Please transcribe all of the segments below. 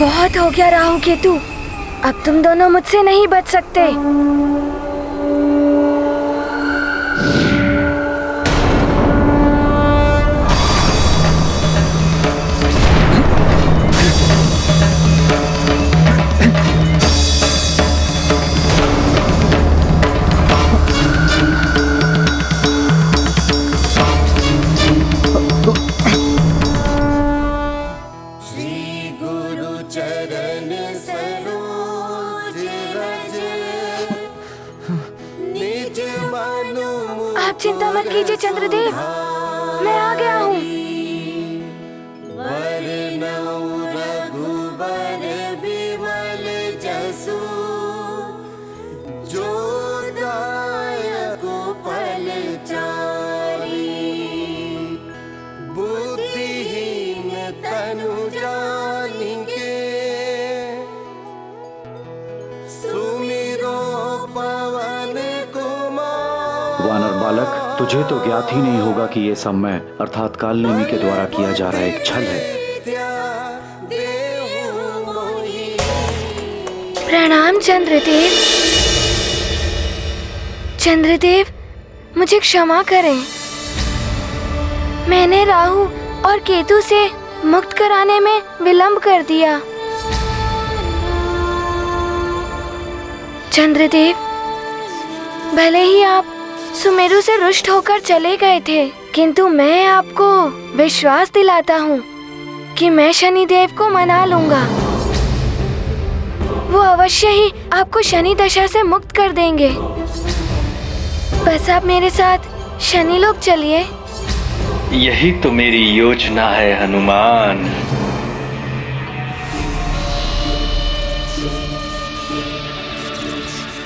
बहुत हो गया राहु केतु, अब तुम दोनों मुझसे नहीं बच सकते। आप चिंता मत कीजिए चंद्रदेव, मैं आ गया हूँ। वानर बालक, तुझे तो ज्ञात ही नहीं होगा कि ये समय अर्थात कालनेमी के द्वारा किया जा रहा एक छल है। प्रणाम चंद्रदेव। चंद्रदेव, मुझे क्षमा करें, मैंने राहु और केतु से मुक्त कराने में विलंब कर दिया। चंद्रदेव, भले ही आप सुमेरु से रुष्ट होकर चले गए थे, किंतु मैं आपको विश्वास दिलाता हूँ कि मैं शनिदेव को मना लूंगा। वो अवश्य ही आपको शनि दशा से मुक्त कर देंगे। बस आप मेरे साथ शनि लोक चलिए। यही तो मेरी योजना है हनुमान।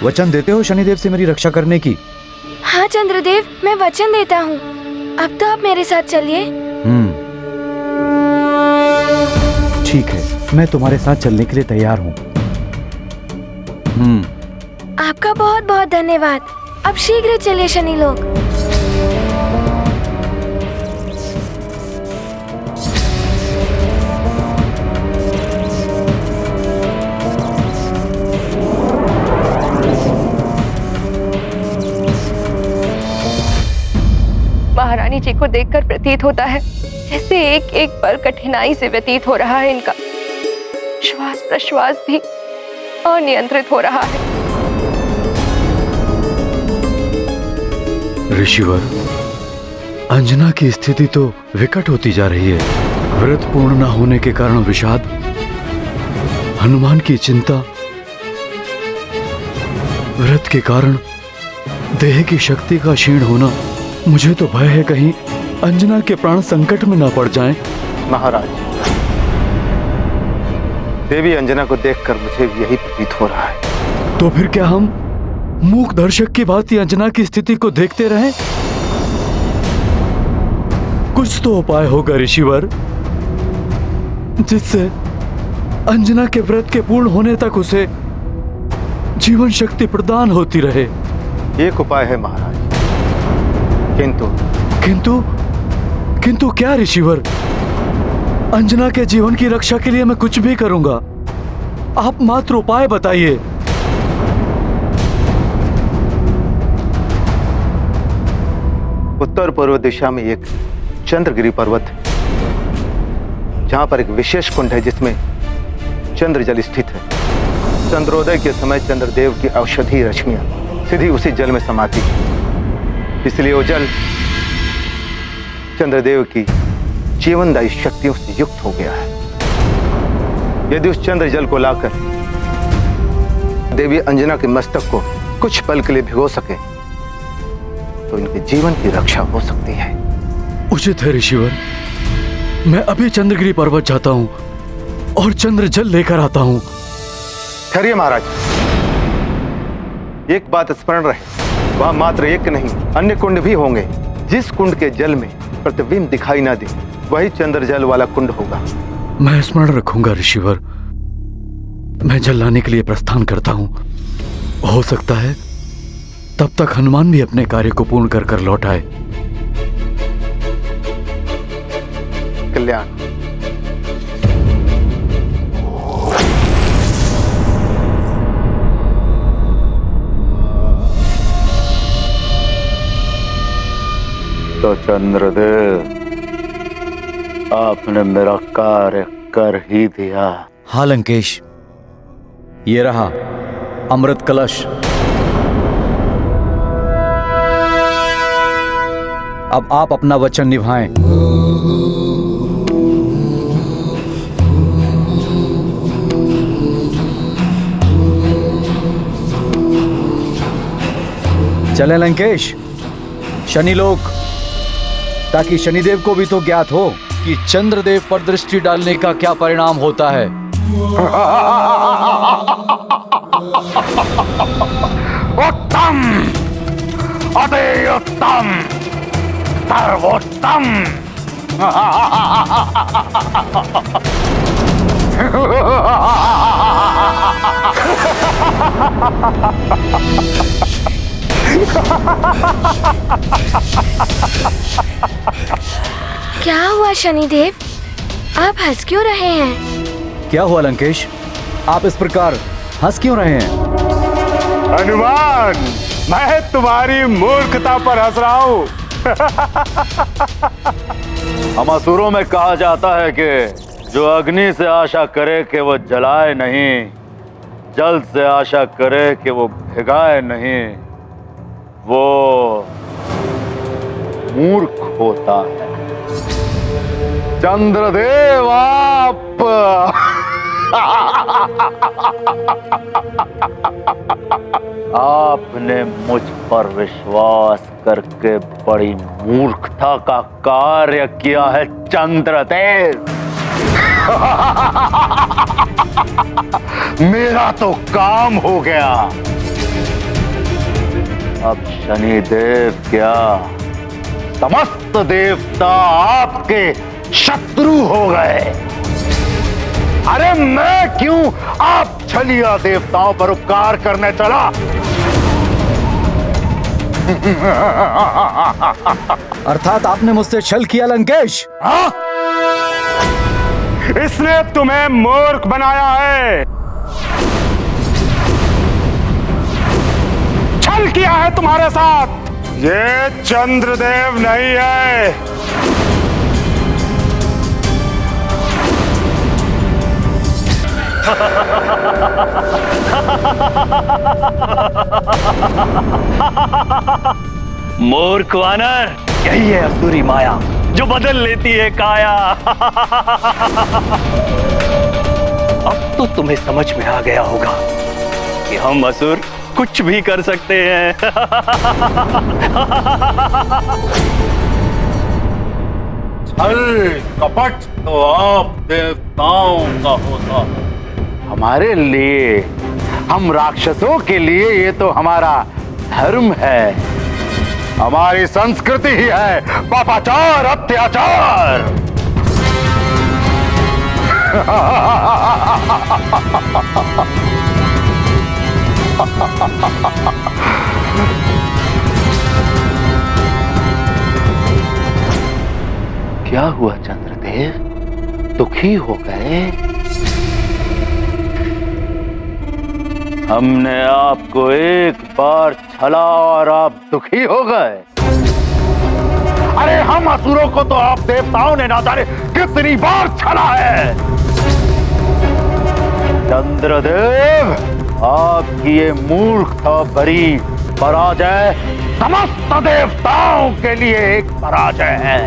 वचन देते हो शनिदेव से मेरी रक्षा करने की? हाँ चंद्रदेव, मैं वचन देता हूँ। अब तो आप मेरे साथ चलिए। ठीक है, मैं तुम्हारे साथ चलने के लिए तैयार हूँ। आपका बहुत बहुत धन्यवाद। अब शीघ्र चलिए शनि लोक। महारानी जी को देखकर प्रतीत होता है जैसे एक एक पल कठिनाई से व्यतीत हो रहा है इनका। श्वास प्रश्वास भी अनियंत्रित हो रहा है। ऋषिवर, अंजना की स्थिति तो विकट होती जा रही है। व्रत पूर्ण न होने के कारण विषाद, हनुमान की चिंता, व्रत के कारण देह की शक्ति का क्षीण होना। मुझे तो भय है कहीं अंजना के प्राण संकट में ना पड़ जाएं। महाराज, देवी अंजना को देखकर मुझे यही प्रतीत हो रहा है। तो फिर क्या हम मूक दर्शक की भांति अंजना की स्थिति को देखते रहें? कुछ तो उपाय होगा ऋषिवर, जिससे अंजना के व्रत के पूर्ण होने तक उसे जीवन शक्ति प्रदान होती रहे। एक उपाय है महाराज, किंतु क्या ऋषिवर? अंजना के जीवन की रक्षा के लिए मैं कुछ भी करूंगा, आप मात्र उपाय बताइए। उत्तर पूर्व दिशा में एक चंद्रगिरी पर्वत है, जहां पर एक विशेष कुंड है जिसमें चंद्रजल स्थित है। चंद्रोदय के समय चंद्रदेव की औषधि रश्मियां सीधी उसी जल में समाती है, इसलिए वो जल चंद्रदेव की जीवनदायी शक्तियों से युक्त हो गया है। यदि उस चंद्र जल को लाकर देवी अंजना के मस्तक को कुछ पल के लिए भिगो सके तो इनके जीवन की रक्षा हो सकती है। उचित है ऋषिवर, मैं अभी चंद्रगिरी पर्वत जाता हूँ और चंद्र जल लेकर आता हूँ। ठहरिए महाराज, एक बात स्मरण रहे, वहां मात्र एक नहीं अन्य कुंड भी होंगे। जिस कुंड के जल में प्रतिबिंब दिखाई ना दे वही चंद्र जल वाला कुंड होगा। मैं स्मरण रखूंगा ऋषिवर। मैं जल लाने के लिए प्रस्थान करता हूँ। हो सकता है तब तक हनुमान भी अपने कार्य को पूर्ण कर कर लौट आए। कल्याण। तो चंद्रदेव, आपने मेरा कार्य कर ही दिया। हाँ लंकेश, ये रहा अमृत कलश। अब आप अपना वचन निभाएं। चले लंकेश, शनिलोक, ताकि शनिदेव को भी तो ज्ञात हो कि चंद्रदेव पर दृष्टि डालने का क्या परिणाम होता है। उत्तम, अति उत्तम, सर्वोत्तम। क्या हुआ शनिदेव, आप हंस क्यों रहे हैं? क्या हुआ लंकेश, आप इस प्रकार हंस क्यों रहे हैं? हनुमान, मैं तुम्हारी मूर्खता पर हंस रहा हूं। हम असुरों में कहा जाता है कि जो अग्नि से आशा करे कि वो जलाए नहीं, जल से आशा करे कि वो भिगाए नहीं, वो मूर्ख होता है। चंद्रदेव, आप आपने मुझ पर विश्वास करके बड़ी मूर्खता का कार्य किया है चंद्रदेव। मेरा तो काम हो गया। अब शनिदेव क्या, समस्त देवता आपके शत्रु हो गए। अरे मैं क्यों आप छलिया देवताओं पर उपकार करने चला? अर्थात आपने मुझसे छल किया लंकेश। हाँ? इसने तुम्हें मूर्ख बनाया है, छल किया है तुम्हारे साथ। ये चंद्रदेव नहीं है। मूर्ख वानर, यही है असुरी माया जो बदल लेती है काया। अब तो तुम्हें समझ में आ गया होगा कि हम असुर कुछ भी कर सकते हैं। छल कपट तो आप देवताओं का होता है। हमारे लिए, हम राक्षसों के लिए ये तो हमारा धर्म है, हमारी संस्कृति ही है पापाचार, अत्याचार। क्या हुआ चंद्रदेव, दुखी हो गए? हमने आपको एक बार छला और आप दुखी हो गए? अरे हम असुरों को तो आप देवताओं ने ना जाने कितनी बार छला है। चंद्रदेव, आपकी ये मूर्खता भरी पराजय समस्त देवताओं के लिए एक पराजय है।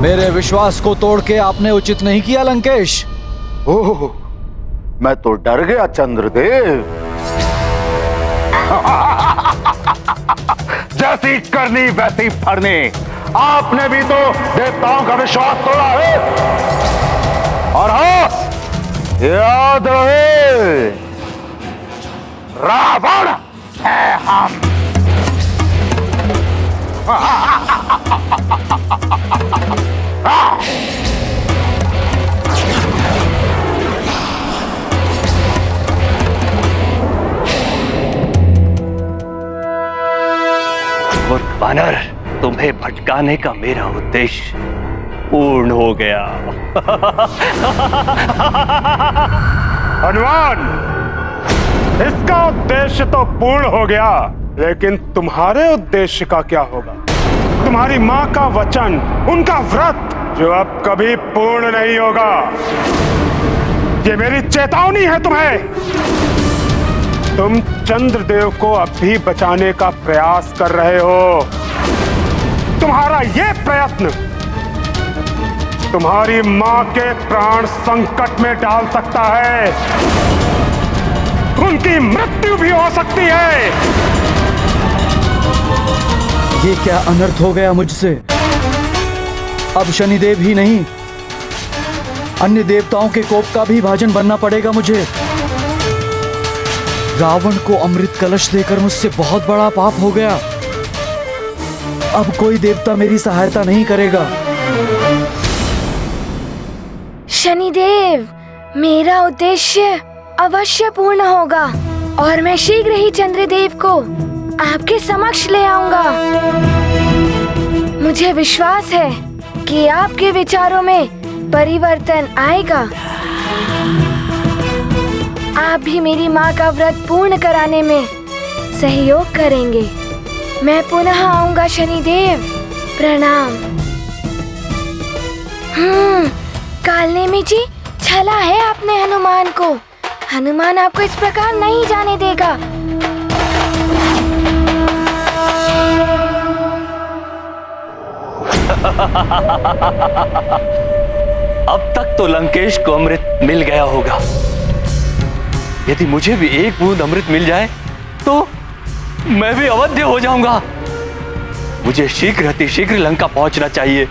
मेरे विश्वास को तोड़ के आपने उचित नहीं किया लंकेश। ओह, मैं तो डर गया चंद्रदेव। जैसी करनी वैसी फरनी, आपने भी तो देवताओं का विश्वास तोड़ा है। और हाँ, याद रहे, रावण है हम। मूर्ख वानर, तुम्हें भटकाने का मेरा उद्देश्य पूर्ण हो गया। हनुमान, इसका उद्देश्य तो पूर्ण हो गया, लेकिन तुम्हारे उद्देश्य का क्या होगा? तुम्हारी माँ का वचन, उनका व्रत, जो अब कभी पूर्ण नहीं होगा। ये मेरी चेतावनी है तुम्हें। तुम चंद्रदेव को अभी बचाने का प्रयास कर रहे हो। तुम्हारा यह प्रयत्न तुम्हारी मां के प्राण संकट में डाल सकता है। उनकी मृत्यु भी हो सकती है। ये क्या अनर्थ हो गया मुझसे? अब शनिदेव ही नहीं, अन्य देवताओं के कोप का भी भाजन बनना पड़ेगा मुझे। रावण को अमृत कलश देकर मुझसे बहुत बड़ा पाप हो गया। अब कोई देवता मेरी सहायता नहीं करेगा। शनिदेव, मेरा उद्देश्य अवश्य पूर्ण होगा और मैं शीघ्र ही चंद्रदेव को आपके समक्ष ले आऊंगा। मुझे विश्वास है कि आपके विचारों में परिवर्तन आएगा। आप भी मेरी माँ का व्रत पूर्ण कराने में सहयोग करेंगे। मैं पुनः आऊंगा शनिदेव। प्रणाम। कालनेमी जी, छला है आपने हनुमान को। हनुमान आपको इस प्रकार नहीं जाने देगा। अब तक तो लंकेश को अमृत मिल गया होगा। यदि मुझे भी एक बूंद अमृत मिल जाए तो मैं भी अवध्य हो जाऊंगा। मुझे शीघ्र अतिशीघ्र लंका पहुंचना चाहिए।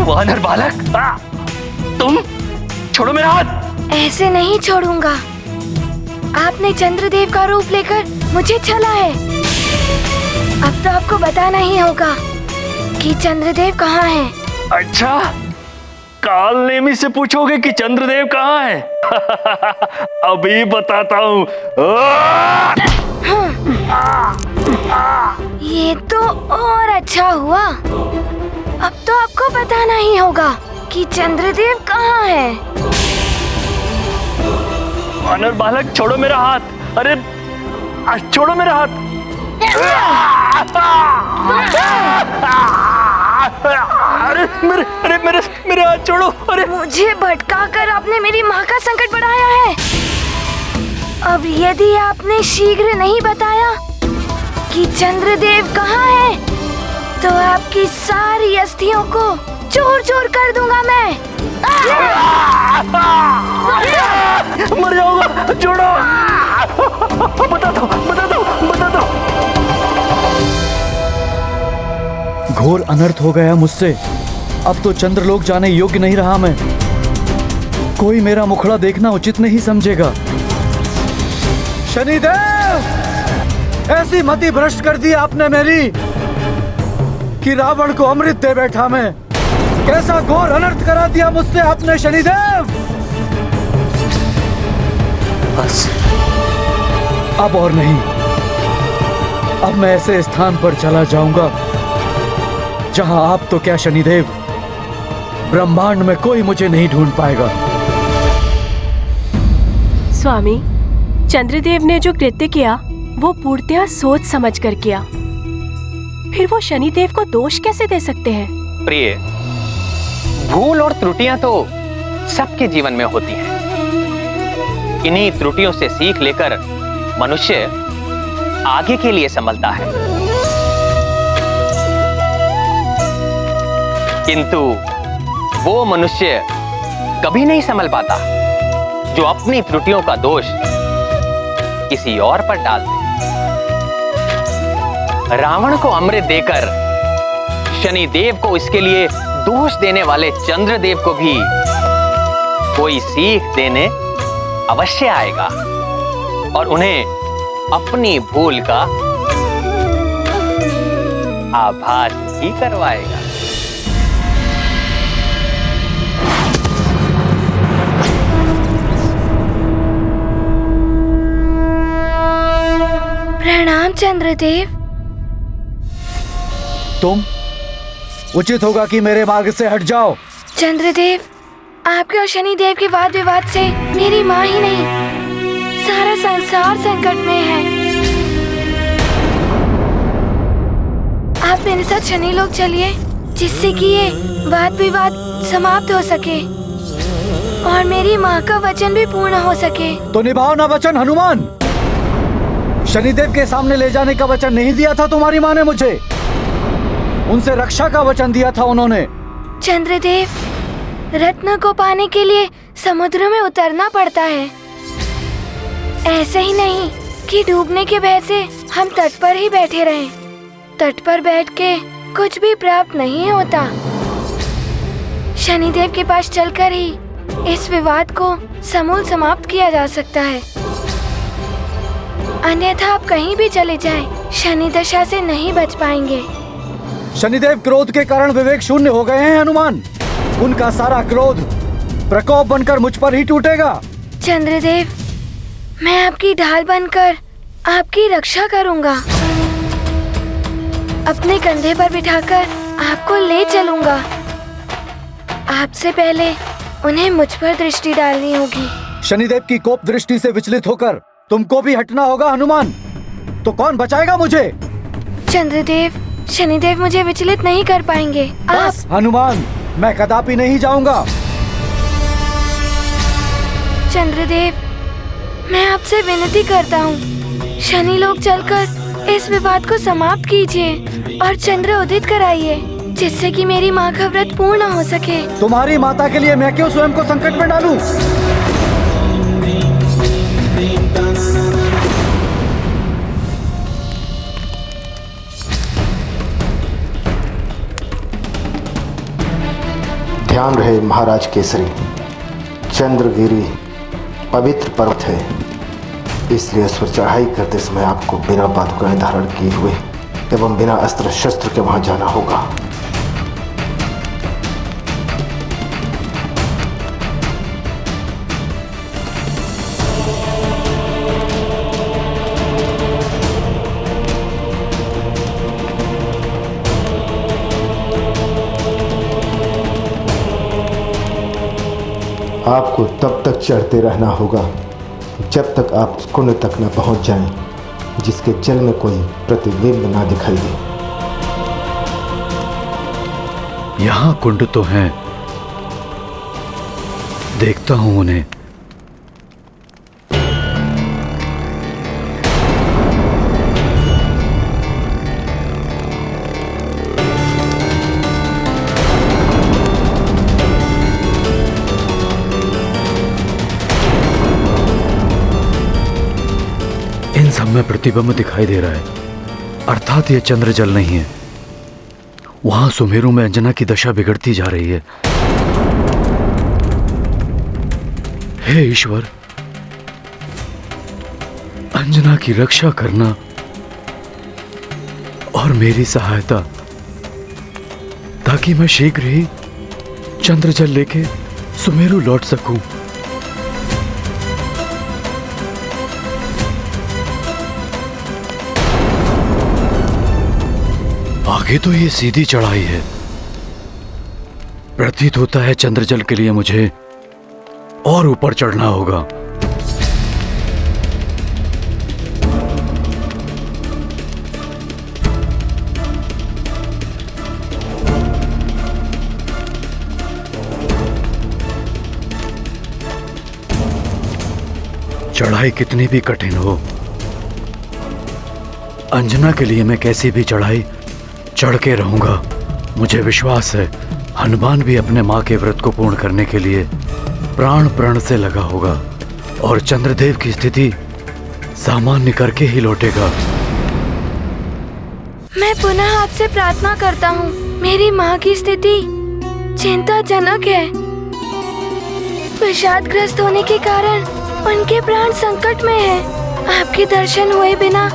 वानर बालक, तुम छोड़ो मेरा हाथ। ऐसे नहीं छोड़ूंगा। आपने चंद्रदेव का रूप लेकर मुझे छला है। अब तो आपको बताना ही होगा कि चंद्रदेव कहाँ है। अच्छा, कालनेमी से पूछोगे कि चंद्रदेव कहाँ है? अभी बताता हूँ। ये तो और अच्छा हुआ। अब तो आपको बताना ही होगा कि चंद्रदेव कहाँ है। वानर बालक, छोड़ो मेरा हाथ। अरे छोड़ो मेरा हाथ। मेरे हाथ छोड़ो। अरे मुझे भटका कर आपने मेरी माँ का संकट बढ़ाया है। अब यदि आपने शीघ्र नहीं बताया कि चंद्रदेव कहाँ है, तो आपकी सारी अस्थियों को चूर चूर कर दूंगा मैं। मर जाऊंगा। छोड़ो। बता दो, बता दो, बता दो। घोर अनर्थ हो गया मुझसे। अब तो चंद्रलोक जाने योग्य नहीं रहा मैं। कोई मेरा मुखड़ा देखना उचित नहीं समझेगा। शनिदेव, ऐसी मति भ्रष्ट कर दी आपने मेरी कि रावण को अमृत दे बैठा मैं। कैसा घोर अनर्थ करा दिया मुझसे आपने शनिदेव। बस अब और नहीं। अब मैं ऐसे स्थान पर चला जाऊंगा जहां आप तो क्या शनिदेव, ब्रह्मांड में कोई मुझे नहीं ढूंढ पाएगा। स्वामी, चंद्रदेव ने जो कृत्य किया वो पूर्णतया सोच समझ कर किया। फिर वो शनिदेव को दोष कैसे दे सकते हैं? प्रिय, भूल और त्रुटियां तो सबके जीवन में होती हैं। इन्हीं त्रुटियों से सीख लेकर मनुष्य आगे के लिए संभलता है। किंतु वो मनुष्य कभी नहीं संभल पाता जो अपनी त्रुटियों का दोष किसी और पर डाल दे। रावण को अमृत देकर शनिदेव को इसके लिए दोष देने वाले चंद्रदेव को भी कोई सीख देने अवश्य आएगा और उन्हें अपनी भूल का आभास ही करवाएगा। प्रणाम चंद्रदेव। तुम उचित होगा कि मेरे मार्ग से हट जाओ। चंद्रदेव, आपके और शनिदेव के वाद विवाद से मेरी माँ ही नहीं, सारा संसार संकट में है। आप मेरे साथ शनि लोक चलिए, जिससे कि ये वाद विवाद समाप्त हो सके और मेरी माँ का वचन भी पूर्ण हो सके। तो निभाओ ना वचन हनुमान। शनिदेव के सामने ले जाने का वचन नहीं दिया था तुम्हारी माँ ने मुझे, उनसे रक्षा का वचन दिया था उन्होंने। चंद्रदेव, रत्न को पाने के लिए समुद्र में उतरना पड़ता है, ऐसे ही नहीं कि डूबने के भय से हम तट पर ही बैठे रहें। तट पर बैठ के कुछ भी प्राप्त नहीं होता। शनिदेव के पास चलकर ही इस विवाद को समूल समाप्त किया जा सकता है, अन्यथा आप कहीं भी चले जाएं, शनि दशा से नहीं बच पाएंगे। शनिदेव क्रोध के कारण विवेक शून्य हो गए हैं हनुमान। उनका सारा क्रोध प्रकोप बनकर मुझ पर ही टूटेगा। चंद्रदेव, मैं आपकी ढाल बनकर आपकी रक्षा करूंगा। अपने कंधे पर बिठाकर आपको ले चलूंगा। आपसे पहले उन्हें मुझ पर दृष्टि डालनी होगी। शनिदेव की कोप दृष्टि से विचलित होकर तुमको भी हटना होगा हनुमान। तो कौन बचाएगा मुझे? चंद्रदेव, शनिदेव मुझे विचलित नहीं कर पाएंगे। बस हनुमान, मैं कदापि नहीं जाऊंगा। चंद्रदेव, मैं आपसे विनती करता हूँ, शनि लोक चलकर इस विवाद को समाप्त कीजिए और चंद्र उदित कराइए, जिससे कि मेरी माँ का व्रत पूर्ण हो सके। तुम्हारी माता के लिए मैं क्यों स्वयं को संकट में डालूं? ध्यान रहे महाराज केसरी, चंद्रगिरी पवित्र पर्वत है, इसलिए इस पर चढ़ाई करते समय आपको बिना पादुकाएं धारण किए हुए एवं बिना अस्त्र शस्त्र के वहां जाना होगा। आपको तब तक चढ़ते रहना होगा जब तक आप कुंड तक न पहुंच जाएं, जिसके जल में कोई प्रतिबिंब ना दिखाई दे। यहाँ कुंड तो हैं, देखता हूँ उन्हें। इन सब में प्रतिबिंब दिखाई दे रहा है, अर्थात ये चंद्र जल नहीं है। वहां सुमेरु में अंजना की दशा बिगड़ती जा रही है। हे ईश्वर, अंजना की रक्षा करना और मेरी सहायता, ताकि मैं शीघ्र ही चंद्र जल लेके सुमेरु लौट सकूं। आगे तो ये सीधी चढ़ाई है, प्रतीत होता है चंद्रजल के लिए मुझे और ऊपर चढ़ना होगा। चढ़ाई कितनी भी कठिन हो, अंजना के लिए मैं कैसी भी चढ़ाई चढ़ के रहूंगा। मुझे विश्वास है हनुमान भी अपने माँ के व्रत को पूर्ण करने के लिए प्राण प्रण से लगा होगा और चंद्रदेव की स्थिति सामान्य करके ही लौटेगा। मैं पुनः आपसे प्रार्थना करता हूँ, मेरी माँ की स्थिति चिंताजनक है। विषादग्रस्त होने के कारण उनके प्राण संकट में है। आपके दर्शन हुए बिना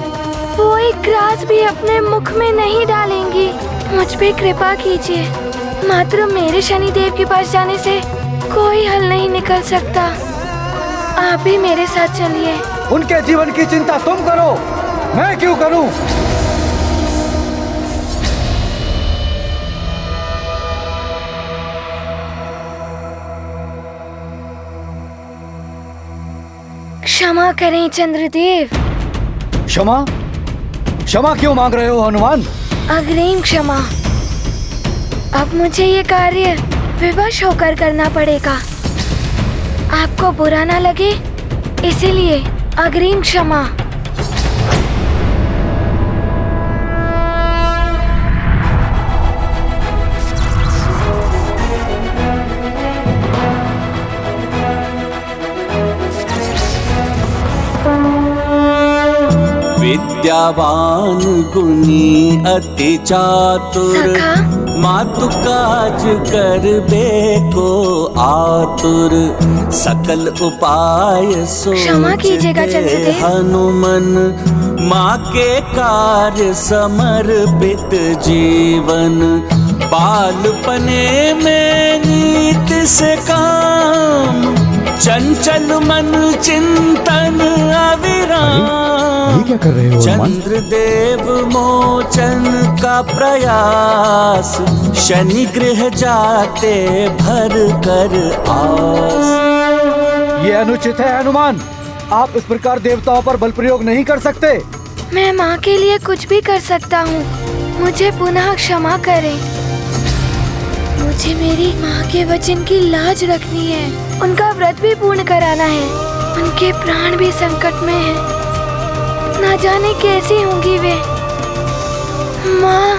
वो एक ग्रास भी अपने मुख में नहीं डालेंगी। मुझ पे कृपा कीजिए, मात्र मेरे शनिदेव के पास जाने से कोई हल नहीं निकल सकता। आप भी मेरे साथ चलिए। उनके जीवन की चिंता तुम करो, मैं क्यों करूं? क्षमा करें चंद्रदेव। क्षमा? क्षमा क्यों मांग रहे हो हनुमान? अग्रिम क्षमा। अब मुझे ये कार्य विवश होकर करना पड़ेगा। आपको बुरा ना लगे, इसीलिए अग्रिम क्षमा। विद्यावान गुणी अति चातुर, सखा? मातु काज करबे को आतुर, सकल उपाय क्षमा कीजिएगा चंद्रदेव। हनुमन, माँ के कार्य समर्पित जीवन, बालपने में नीत से काम, चंचल मन चिंतन अविराम। ये क्या कर रहे हो हनुमान? चंद्रदेव मोचन का प्रयास, शनि गृह जाते भर कर आस। ये अनुचित है हनुमान। आप इस प्रकार देवताओं पर बल प्रयोग नहीं कर सकते। मैं माँ के लिए कुछ भी कर सकता हूँ। मुझे पुनः क्षमा करें। मुझे मेरी माँ के वचन की लाज रखनी है। उनका व्रत भी पूर्ण कराना है। उनके प्राण भी संकट में हैं। ना जाने कैसी होंगी वे। माँ,